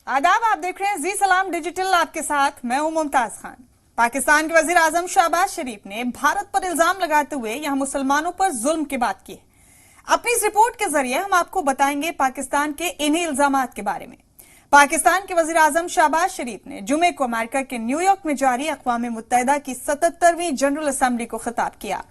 आदाब, आप देख रहे हैं जी सलाम डिजिटल। आपके साथ मैं हूं मुमताज खान। पाकिस्तान के वजीर आजम शहबाज शरीफ ने भारत पर इल्जाम लगाते हुए यहां मुसलमानों पर जुल्म की बात की है। अपनी इस रिपोर्ट के जरिए हम आपको बताएंगे पाकिस्तान के इन्हीं इल्जामात के बारे में। पाकिस्तान के वजीर आजम शहबाज शरीफ ने जुमे को अमेरिका के न्यूयॉर्क में जारी अक़वाम मुत्तहिदा की 77वीं जनरल असेंबली को खिताब किया।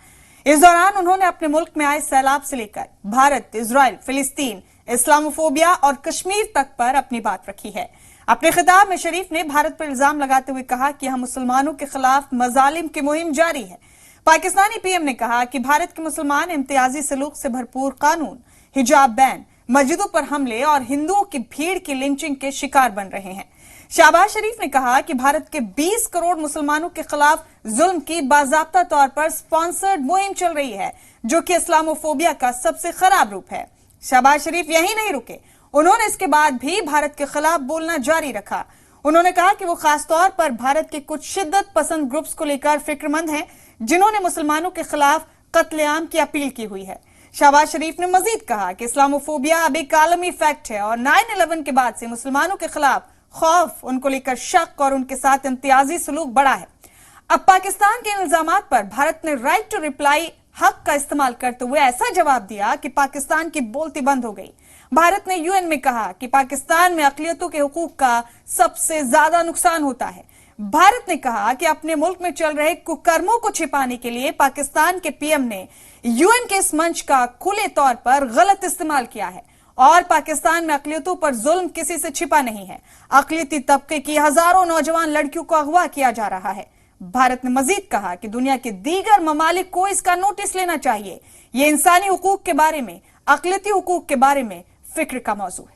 इस दौरान उन्होंने अपने मुल्क में आए सैलाब से लेकर भारत, इजराइल, फिलिस्तीन, इस्लामोफोबिया और कश्मीर तक पर अपनी बात रखी है। अपने खिताब में शरीफ ने भारत पर इल्जाम लगाते हुए कहा कि हम मुसलमानों के खिलाफ मजालिम की मुहिम जारी है। पाकिस्तानी पीएम ने कहा कि भारत के मुसलमान इम्तियाजी सलूक से भरपूर कानून, हिजाब बैन, मस्जिदों पर हमले और हिंदुओं की भीड़ की लिंचिंग के शिकार बन रहे हैं। शहबाज शरीफ ने कहा कि भारत के 20 करोड़ मुसलमानों के खिलाफ जुल्म की बाज़ाब्ता तौर पर स्पॉन्सर्ड मुहिम चल रही है, जो कि इस्लामोफोबिया का सबसे खराब रूप है। शहबाज शरीफ यहीं नहीं रुके, उन्होंने इसके बाद भी भारत के खिलाफ बोलना जारी रखा। उन्होंने कहा कि वो खासतौर पर भारत के कुछ शिद्दत पसंद ग्रुप्स को लेकर फिक्रमंद हैं, जिन्होंने मुसलमानों के खिलाफ कत्लेआम की अपील की हुई है। शहबाज शरीफ ने मजीद कहा कि इस्लामोफोबिया अब एक आलमी फैक्ट है और 9/11 के बाद से मुसलमानों के खिलाफ खौफ, उनको लेकर शक और उनके साथ इम्तियाजी सलूक बढ़ा है। अब पाकिस्तान के इल्जामात पर भारत ने राइट टू रिप्लाई हक का इस्तेमाल करते हुए ऐसा जवाब दिया कि पाकिस्तान की बोलती बंद हो गई। भारत ने यूएन में कहा कि पाकिस्तान में अक़लियतों के हुकूक का सबसे ज्यादा नुकसान होता है। भारत ने कहा कि अपने मुल्क में चल रहे कुकर्मों को छिपाने के लिए पाकिस्तान के पीएम ने यूएन के इस मंच का खुले तौर पर गलत इस्तेमाल किया है और पाकिस्तान में अक़लियतों पर जुल्म किसी से छिपा नहीं है। अक़लियती तबके की हजारों नौजवान लड़कियों को अगवा किया जा रहा है। भारत ने मजीद कहा कि दुनिया के दीगर ममालिक को इसका नोटिस लेना चाहिए। ये इंसानी हुकूक के बारे में, अक़लियती हुकूक के बारे में फिक्र का मौजू है।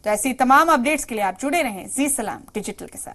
तो ऐसी तमाम अपडेट्स के लिए आप जुड़े रहें जी सलाम डिजिटल के साथ।